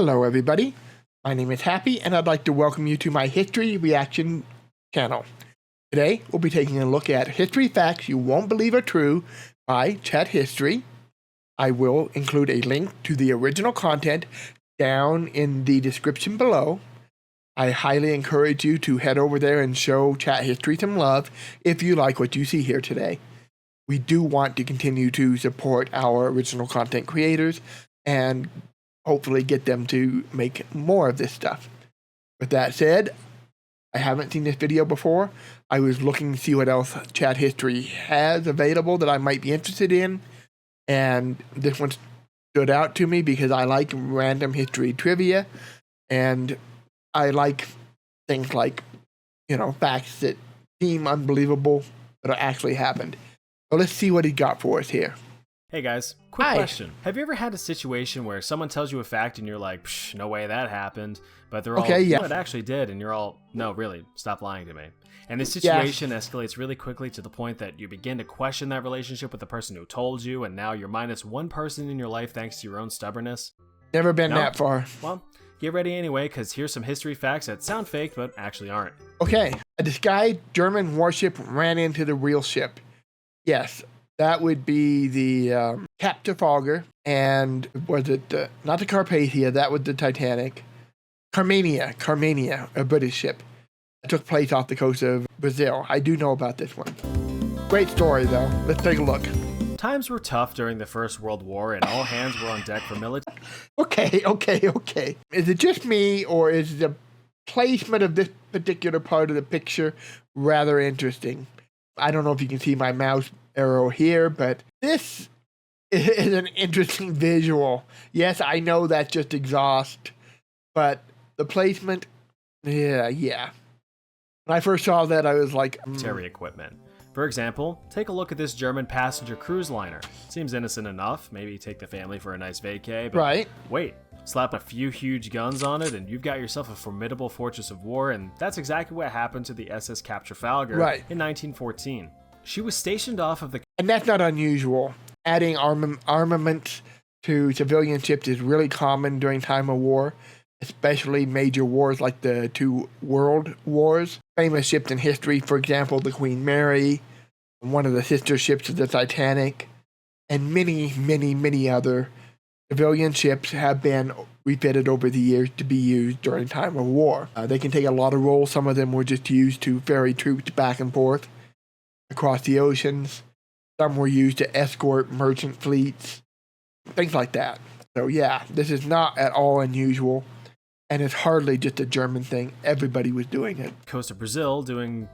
Hello everybody, my name is Happy and I'd like to welcome you to my History Reaction channel. Today we'll be taking a look at History Facts You Won't Believe Are True by Chat History. I will include a link to the original content down in the description below. I highly encourage you to head over there and show Chat History some love if you like what you see here today. We do want to continue to support our original content creators and hopefully get them to make more of this stuff. With that said, I haven't seen this video before. I was looking to see what else Chat History has available that I might be interested in, and this one stood out to me because I like random history trivia, and I like things like, facts that seem unbelievable but actually happened. So let's see what he got for us here. Hey guys, quick question. Have you ever had a situation where someone tells you a fact and you're like, psh, no way that happened, but they're all, no, it actually did, and you're all, no, really, stop lying to me. And the situation escalates really quickly to the point that you begin to question that relationship with the person who told you, and now you're minus one person in your life thanks to your own stubbornness? Never been that far. Well, get ready anyway, because here's some history facts that sound fake, but actually aren't. Okay, a disguised German warship ran into the real ship. Yes. That would be the Cap Trafalgar, and was it not the Carpathia? That was the Titanic. Carmania, a British ship. It took place off the coast of Brazil. I do know about this one. Great story, though. Let's take a look. Times were tough during the First World War, and all hands were on deck for military. Okay. Is it just me, or is the placement of this particular part of the picture rather interesting? I don't know if you can see my mouse arrow here, but this is an interesting visual. Yes, I know that's just exhaust, but the placement, yeah. When I first saw that, I was like, military equipment. For example, take a look at this German passenger cruise liner. Seems innocent enough, maybe take the family for a nice vacay, but wait, slap a few huge guns on it and you've got yourself a formidable fortress of war, and that's exactly what happened to the SS Cap Trafalgar in 1914. She was stationed off of the... And that's not unusual. Adding armaments to civilian ships is really common during time of war, especially major wars like the two world wars. Famous ships in history, for example, the Queen Mary, one of the sister ships of the Titanic, and many other civilian ships have been refitted over the years to be used during time of war. They can take a lot of roles. Some of them were just used to ferry troops back and forth across the oceans. Some were used to escort merchant fleets, things like that. So yeah, this is not at all unusual, and it's hardly just a German thing. Everybody was doing it. Coast of Brazil doing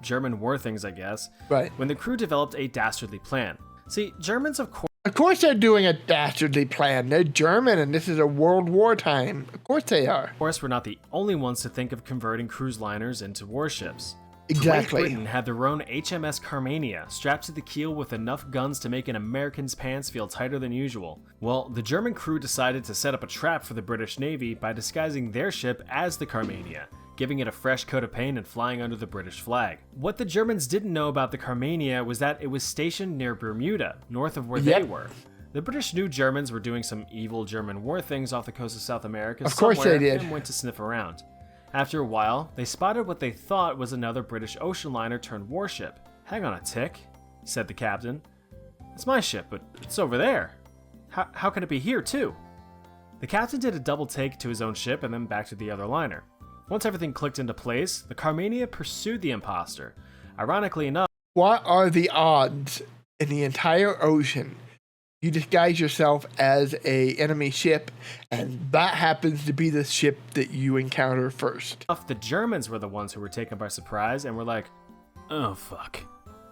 German war things, I guess. Right. When the crew developed a dastardly plan. See, Germans, of course they're doing a dastardly plan. They're German, and this is a World War time. Of course they are. Of course, we're not the only ones to think of converting cruise liners into warships. Exactly. Great Britain had their own HMS Carmania, strapped to the keel with enough guns to make an American's pants feel tighter than usual. Well, the German crew decided to set up a trap for the British Navy by disguising their ship as the Carmania, giving it a fresh coat of paint and flying under the British flag. What the Germans didn't know about the Carmania was that it was stationed near Bermuda, north of where they were. The British knew Germans were doing some evil German war things off the coast of South America and went to sniff around. After a while, they spotted what they thought was another British ocean liner turned warship. Hang on a tick, said the captain. It's my ship, but it's over there. How can it be here too? The captain did a double take to his own ship and then back to the other liner. Once everything clicked into place, the Carmania pursued the imposter. Ironically enough, what are the odds in the entire ocean you disguise yourself as an enemy ship, and that happens to be the ship that you encounter first? The Germans were the ones who were taken by surprise and were like, oh fuck.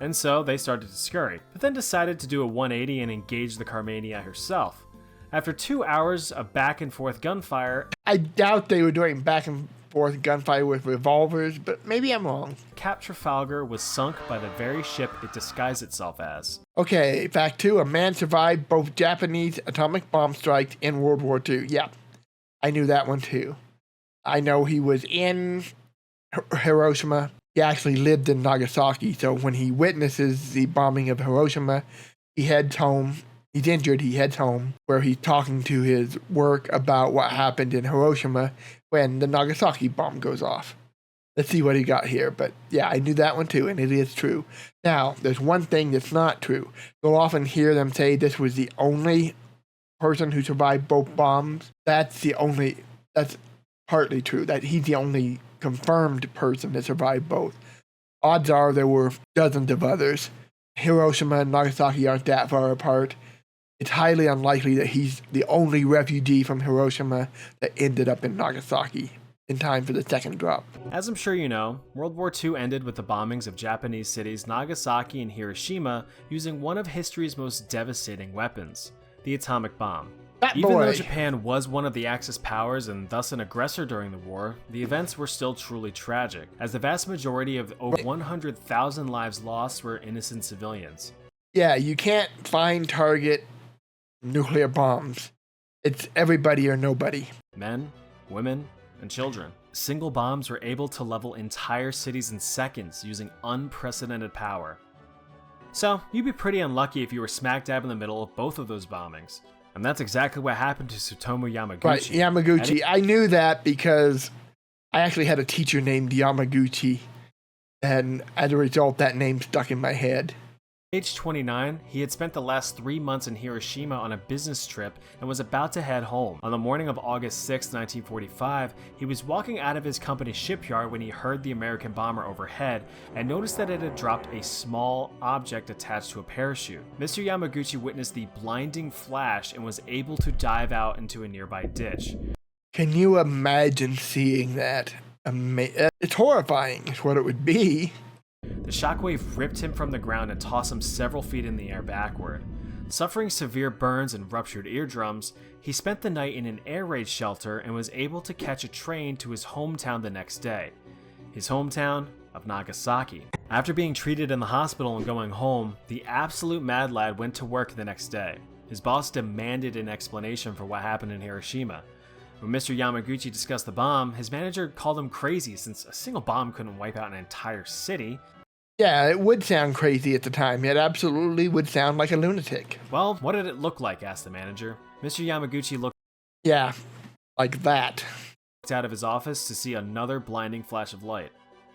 And so they started to scurry, but then decided to do a 180 and engage the Carmania herself. After 2 hours of back and forth gunfire... I doubt they were doing back and forth gunfire with revolvers, but maybe I'm wrong. Cap Trafalgar was sunk by the very ship it disguised itself as. Okay, fact 2, a man survived both Japanese atomic bomb strikes in World War II. Yeah, I knew that one too. I know he was in Hiroshima. He actually lived in Nagasaki, so when he witnesses the bombing of Hiroshima, he heads home He's injured. He heads home where he's talking to his work about what happened in Hiroshima when the Nagasaki bomb goes off. Let's see what he got here. But yeah, I knew that one too, and it is true. Now, there's one thing that's not true. You'll often hear them say this was the only person who survived both bombs. That's partly true, that he's the only confirmed person that survived both. Odds are there were dozens of others. Hiroshima and Nagasaki aren't that far apart. It's highly unlikely that he's the only refugee from Hiroshima that ended up in Nagasaki in time for the second drop. As I'm sure you know, World War II ended with the bombings of Japanese cities Nagasaki and Hiroshima using one of history's most devastating weapons, the atomic bomb. Even though Japan was one of the Axis powers and thus an aggressor during the war, the events were still truly tragic, as the vast majority of over 100,000 lives lost were innocent civilians. Yeah, you can't find target nuclear bombs. It's everybody or nobody. Men, women, and children. Single bombs were able to level entire cities in seconds using unprecedented power. So, you'd be pretty unlucky if you were smack dab in the middle of both of those bombings. And that's exactly what happened to Tsutomu Yamaguchi. Right, Yamaguchi. I knew that because I actually had a teacher named Yamaguchi, and as a result, that name stuck in my head. Age 29, he had spent the last 3 months in Hiroshima on a business trip and was about to head home. On the morning of August 6, 1945, he was walking out of his company's shipyard when he heard the American bomber overhead and noticed that it had dropped a small object attached to a parachute. Mr. Yamaguchi witnessed the blinding flash and was able to dive out into a nearby ditch. Can you imagine seeing that? It's horrifying, is what it would be. The shockwave ripped him from the ground and tossed him several feet in the air backward. Suffering severe burns and ruptured eardrums, he spent the night in an air raid shelter and was able to catch a train to his hometown the next day. His hometown of Nagasaki. After being treated in the hospital and going home, the absolute mad lad went to work the next day. His boss demanded an explanation for what happened in Hiroshima. When Mr. Yamaguchi discussed the bomb, his manager called him crazy since a single bomb couldn't wipe out an entire city. Yeah, it would sound crazy at the time. It absolutely would sound like a lunatic. Well, what did it look like? Asked the manager. Mr. Yamaguchi looked like that. Out of his office to see another blinding flash of light.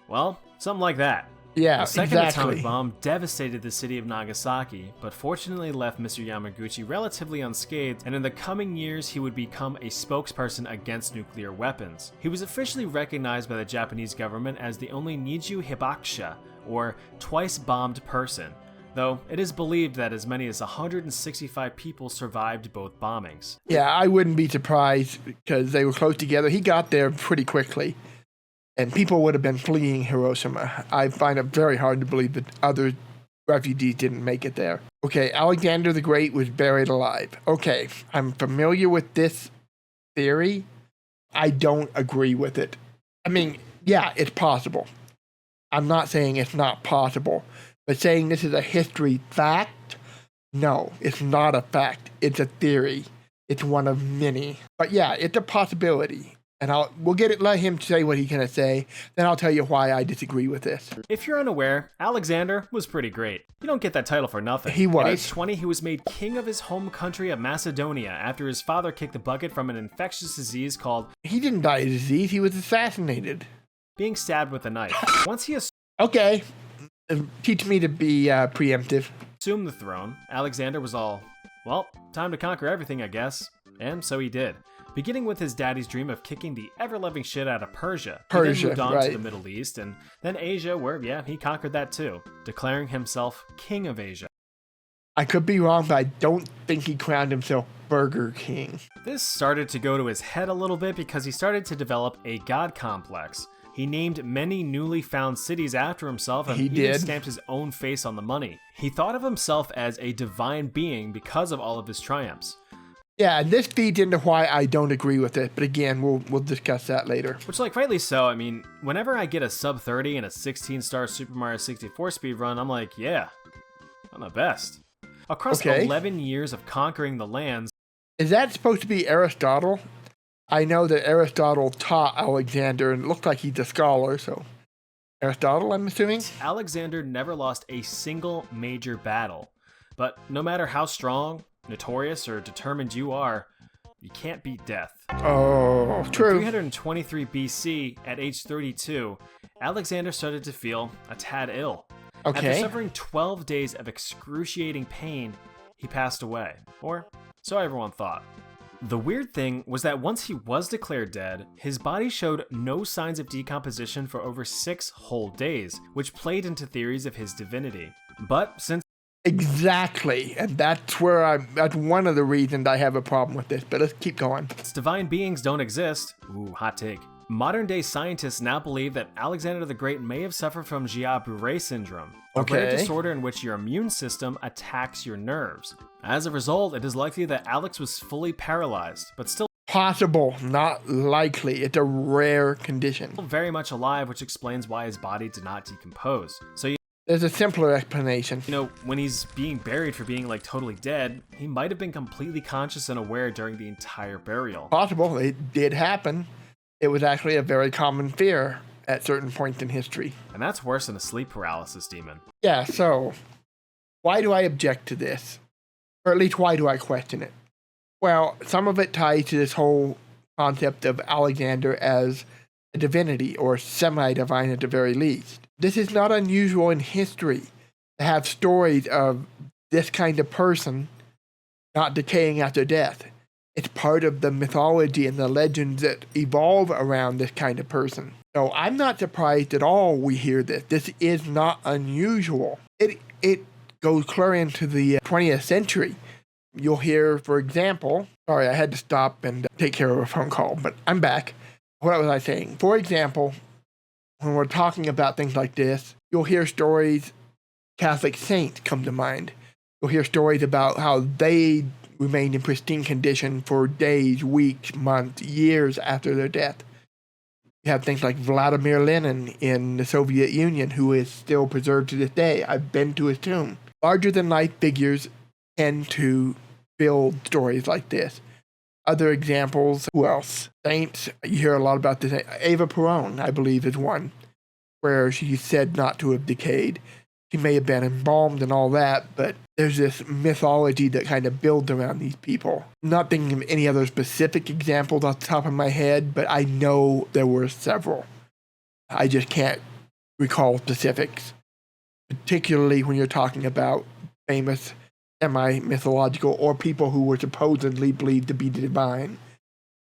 Well, something like that. Yeah, a second exactly. atomic bomb devastated the city of Nagasaki, but fortunately left Mr. Yamaguchi relatively unscathed, and in the coming years he would become a spokesperson against nuclear weapons. He was officially recognized by the Japanese government as the only Niju Hibakusha, or twice-bombed person, though it is believed that as many as 165 people survived both bombings. Yeah, I wouldn't be surprised because they were close together. He got there pretty quickly. And people would have been fleeing Hiroshima. I find it very hard to believe that other refugees didn't make it there. Okay, Alexander the Great was buried alive. Okay, I'm familiar with this theory. I don't agree with it. I mean, yeah, it's possible. I'm not saying it's not possible. But saying this is a history fact? No, it's not a fact. It's a theory. It's one of many. But yeah, it's a possibility. And let him say what he's going to say. Then I'll tell you why I disagree with this. If you're unaware, Alexander was pretty great. You don't get that title for nothing. He was. At age 20, he was made king of his home country of Macedonia after his father kicked the bucket from an infectious disease called... He didn't die of disease. He was assassinated. Being stabbed with a knife. Once he Okay. Teach me to be preemptive. assumed the throne, Alexander was all, well, time to conquer everything, I guess. And so he did. Beginning with his daddy's dream of kicking the ever-loving shit out of Persia. He then moved on to the Middle East, and then Asia, where, he conquered that too, declaring himself King of Asia. I could be wrong, but I don't think he crowned himself Burger King. This started to go to his head a little bit because he started to develop a god complex. He named many newly found cities after himself and even stamped his own face on the money. He thought of himself as a divine being because of all of his triumphs. Yeah, and this feeds into why I don't agree with it, but again, we'll discuss that later. Which, rightly so. I mean, whenever I get a sub 30 and a 16-star Super Mario 64 speedrun, I'm like, yeah, I'm the best. Across 11 years of conquering the lands... Is that supposed to be Aristotle? I know that Aristotle taught Alexander, and it looked like he's a scholar, so... Aristotle, I'm assuming? Alexander never lost a single major battle. But no matter how strong notorious or determined you are, you can't beat death. Oh, true. In 323 BC, at age 32, Alexander started to feel a tad ill. Okay. After suffering 12 days of excruciating pain, he passed away. Or so everyone thought. The weird thing was that once he was declared dead, his body showed no signs of decomposition for over 6 whole days, which played into theories of his divinity. But since Exactly, and that's one of the reasons I have a problem with this, but let's keep going. divine beings don't exist, ooh, hot take, modern day scientists now believe that Alexander the Great may have suffered from Guillain-Barré syndrome, a rare Okay. disorder in which your immune system attacks your nerves. As a result, it is likely that Alex was fully paralyzed, but still Possible, not likely. It's a rare condition. very much alive, which explains why his body did not decompose. So There's a simpler explanation. when he's being buried for being like totally dead, he might have been completely conscious and aware during the entire burial. Possible, it did happen. It was actually a very common fear at certain points in history. And that's worse than a sleep paralysis demon. Yeah, so why do I object to this? Or at least why do I question it? Well, some of it ties to this whole concept of Alexander as a divinity, or semi-divine at the very least. This is not unusual in history to have stories of this kind of person not decaying after death. It's part of the mythology and the legends that evolve around this kind of person. So I'm not surprised at all we hear this. This is not unusual. It goes clear into the 20th century. You'll hear, for example, sorry, I had to stop and take care of a phone call, but I'm back. What was I saying? For example, when we're talking about things like this, you'll hear stories, Catholic saints come to mind. You'll hear stories about how they remained in pristine condition for days, weeks, months, years after their death. You have things like Vladimir Lenin in the Soviet Union, who is still preserved to this day. I've been to his tomb. Larger-than-life figures tend to build stories like this. Other examples, who else? Saints, you hear a lot about this. Eva Peron, I believe, is one, where she's said not to have decayed. She may have been embalmed and all that, but there's this mythology that kind of builds around these people. Not thinking of any other specific examples off the top of my head, but I know there were several. I just can't recall specifics, particularly when you're talking about famous semi-mythological or people who were supposedly believed to be divine.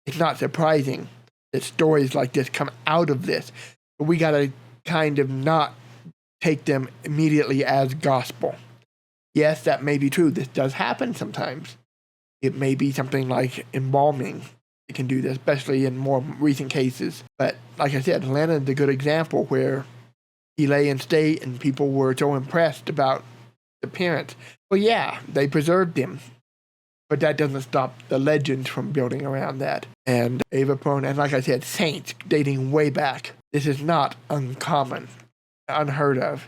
It's not surprising that stories like this come out of this, but we gotta kind of not take them immediately as gospel. Yes, that may be true. This does happen sometimes. It may be something like embalming. It can do this, especially in more recent cases. But like I said, Lenin's a good example where he lay in state and people were so impressed about the appearance. Well, yeah, they preserved him. But that doesn't stop the legends from building around that. And Eva Peron, and like I said, saints dating way back. This is not uncommon, unheard of.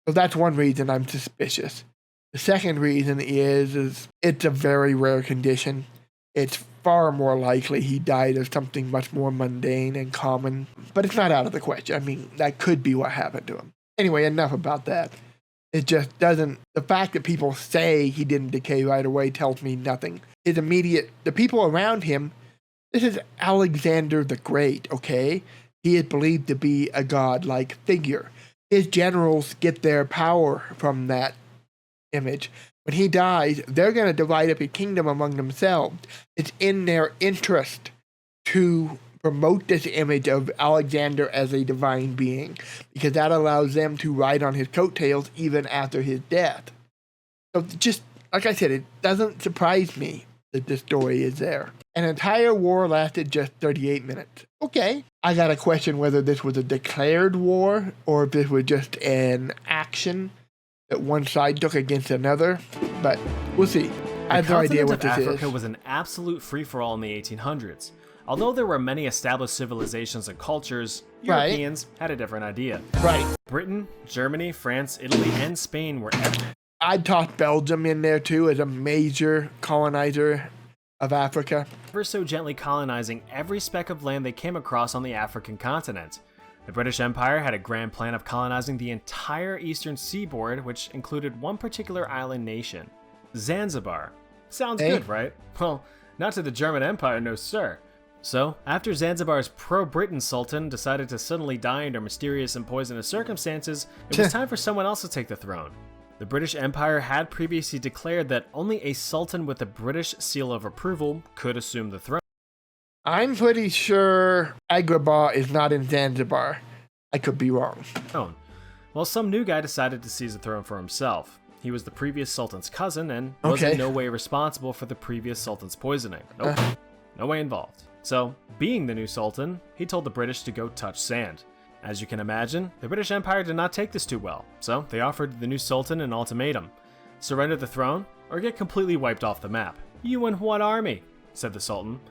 So that's one reason I'm suspicious. The second reason is it's a very rare condition. It's far more likely he died of something much more mundane and common. But it's not out of the question. I mean, that could be what happened to him. Anyway, enough about that. It just doesn't, the fact that people say he didn't decay right away tells me nothing. The people around him, this is Alexander the Great, okay? He is believed to be a godlike figure. His generals get their power from that image. When he dies, they're going to divide up his kingdom among themselves. It's in their interest to promote this image of Alexander as a divine being, because that allows them to ride on his coattails even after his death. So just, like I said, it doesn't surprise me that this story is there. An entire war lasted just 38 minutes. Okay. I got to question whether this was a declared war or if this was just an action that one side took against another, but we'll see. I have no idea what this is. Africa was an absolute free-for-all in the 1800s. Although there were many established civilizations and cultures, Europeans had a different idea. Right. Britain, Germany, France, Italy, and Spain were I'd toss Belgium in there too as a major colonizer of Africa. ever so gently colonizing every speck of land they came across on the African continent. The British Empire had a grand plan of colonizing the entire eastern seaboard, which included one particular island nation, Zanzibar. Sounds good, right? Well, not to the German Empire, no sir. So, after Zanzibar's pro-Britain Sultan decided to suddenly die under mysterious and poisonous circumstances, it was time for someone else to take the throne. The British Empire had previously declared that only a sultan with a British seal of approval could assume the throne. I'm pretty sure Agrabah is not in Zanzibar. I could be wrong. Well, some new guy decided to seize the throne for himself. He was the previous sultan's cousin and was in no way responsible for the previous sultan's poisoning. Nope, no way involved. So, being the new sultan, he told the British to go touch sand. As you can imagine, the British Empire did not take this too well, so they offered the new sultan an ultimatum. Surrender the throne, or get completely wiped off the map. You and what army? Said the sultan.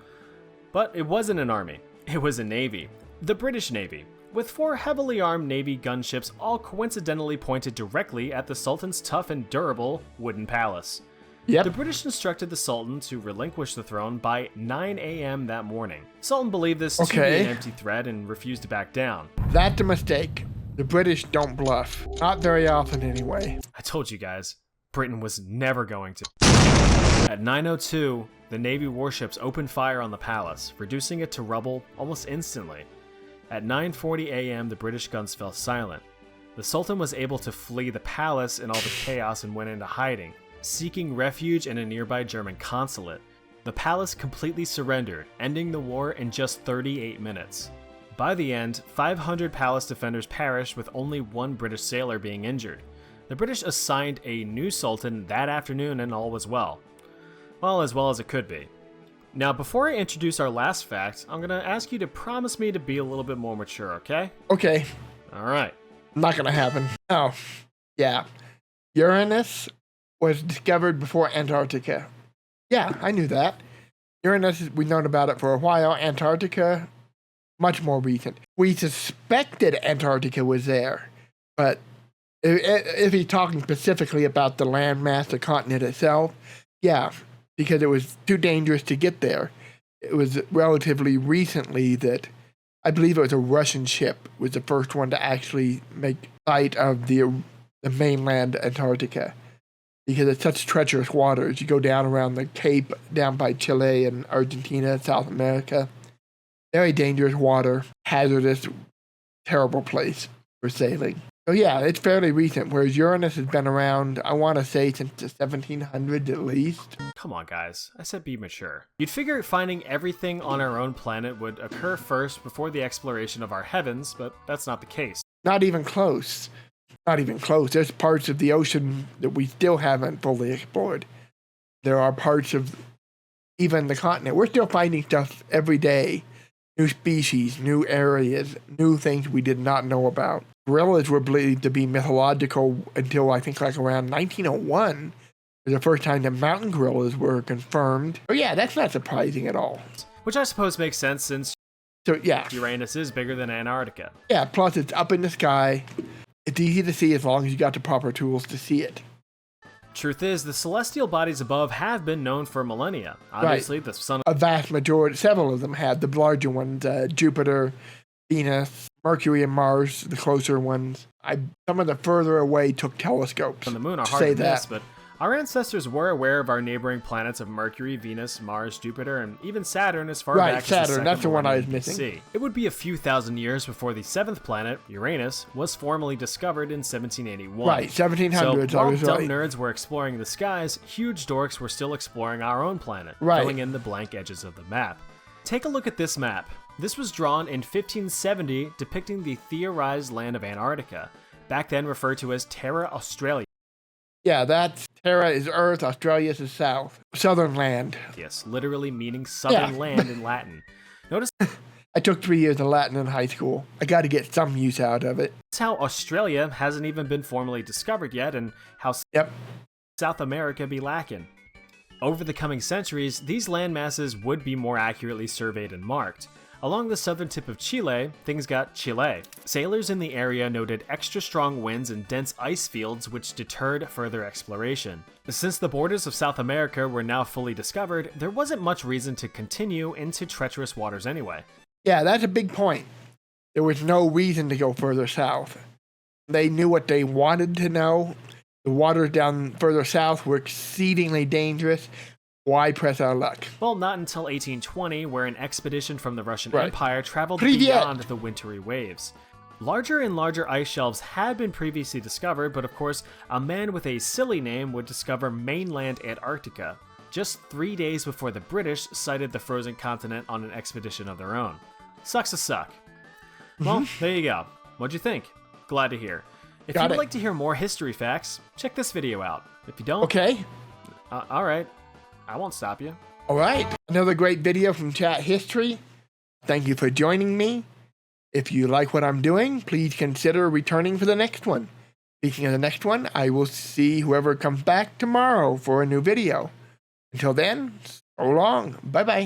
But it wasn't an army, it was a navy. The British Navy, with 4 heavily armed Navy gunships all coincidentally pointed directly at the sultan's tough and durable wooden palace. Yep. The British instructed the Sultan to relinquish the throne by 9 a.m. that morning. Sultan believed this to be an empty threat and refused to back down. That's a mistake. The British don't bluff. Not very often, anyway. I told you guys, Britain was never going to. At 9:02, the Navy warships opened fire on the palace, reducing it to rubble almost instantly. At 9:40 a.m., the British guns fell silent. The Sultan was able to flee the palace in all the chaos and went into hiding, seeking refuge in a nearby German consulate. The palace completely surrendered, ending the war in just 38 minutes. By the end, 500 palace defenders perished with only 1 British sailor being injured. The British assigned a new sultan that afternoon and all was well. Well as it could be. Now, before I introduce our last fact, I'm gonna ask you to promise me to be a little bit more mature, okay? Okay. Alright. Not gonna happen. Oh, yeah. Uranus was discovered before Antarctica. Yeah, I knew that. Uranus, we've known about it for a while. Antarctica, much more recent. We suspected Antarctica was there, but if he's talking specifically about the landmass, the continent itself, yeah, because it was too dangerous to get there. It was relatively recently that I believe it was a Russian ship was the first one to actually make sight of the mainland Antarctica. Because it's such treacherous waters. You go down around the Cape, down by Chile and Argentina, South America. Very dangerous water, hazardous, terrible place for sailing. So yeah, it's fairly recent, whereas Uranus has been around, I want to say, since the 1700s at least. Come on, guys. I said be mature. You'd figure finding everything on our own planet would occur first before the exploration of our heavens, but that's not the case. Not even close. Not even close. There's parts of the ocean that we still haven't fully explored. There are parts of even the continent. We're still finding stuff every day. New species, new areas, new things we did not know about. Gorillas were believed to be mythological until I think like around 1901. Was the first time that mountain gorillas were confirmed. Oh yeah, that's not surprising at all. Which I suppose makes sense since Uranus is bigger than Antarctica. Yeah, plus it's up in the sky. It's easy to see as long as you got the proper tools to see it. Truth is, the celestial bodies above have been known for millennia. Obviously, the sun... A vast majority, several of them had. The larger ones, Jupiter, Venus, Mercury and Mars, the closer ones. Some of the further away took telescopes. And the moon are hard to miss, but our ancestors were aware of our neighboring planets of Mercury, Venus, Mars, Jupiter, and even Saturn as far back as the Saturn, that's the one I was missing. It would be a few thousand years before the 7th planet, Uranus, was formally discovered in 1781. Right, 1700s. So while dumb nerds were exploring the skies, huge dorks were still exploring our own planet, filling in the blank edges of the map. Take a look at this map. This was drawn in 1570, depicting the theorized land of Antarctica, back then referred to as Terra Australia. Yeah, that's Terra is Earth, Australia is the South. Southern land. Yes, literally meaning southern land in Latin. Notice I took 3 years of Latin in high school. I got to get some use out of it. That's how Australia hasn't even been formally discovered yet, and how South America be lacking. Over the coming centuries, these land masses would be more accurately surveyed and marked. Along the southern tip of Chile, things got Chile. Sailors in the area noted extra strong winds and dense ice fields which deterred further exploration. Since the borders of South America were now fully discovered, there wasn't much reason to continue into treacherous waters anyway. Yeah, that's a big point. There was no reason to go further south. They knew what they wanted to know. The waters down further south were exceedingly dangerous. Why press our luck? Well, not until 1820, where an expedition from the Russian Right. Empire traveled Привет! beyond the wintry waves. Larger and larger ice shelves had been previously discovered, but of course, a man with a silly name would discover mainland Antarctica, just 3 days before the British sighted the frozen continent on an expedition of their own. Sucks to suck. Well, there you go. What'd you think? Glad to hear. If Got you'd it. like to hear more history facts, check this video out. If you don't, Okay. Alright. I won't stop you. All right. Another great video from Chat History. Thank you for joining me. If you like what I'm doing, please consider returning for the next one. Speaking of the next one, I will see whoever comes back tomorrow for a new video. Until then, so long. Bye-bye.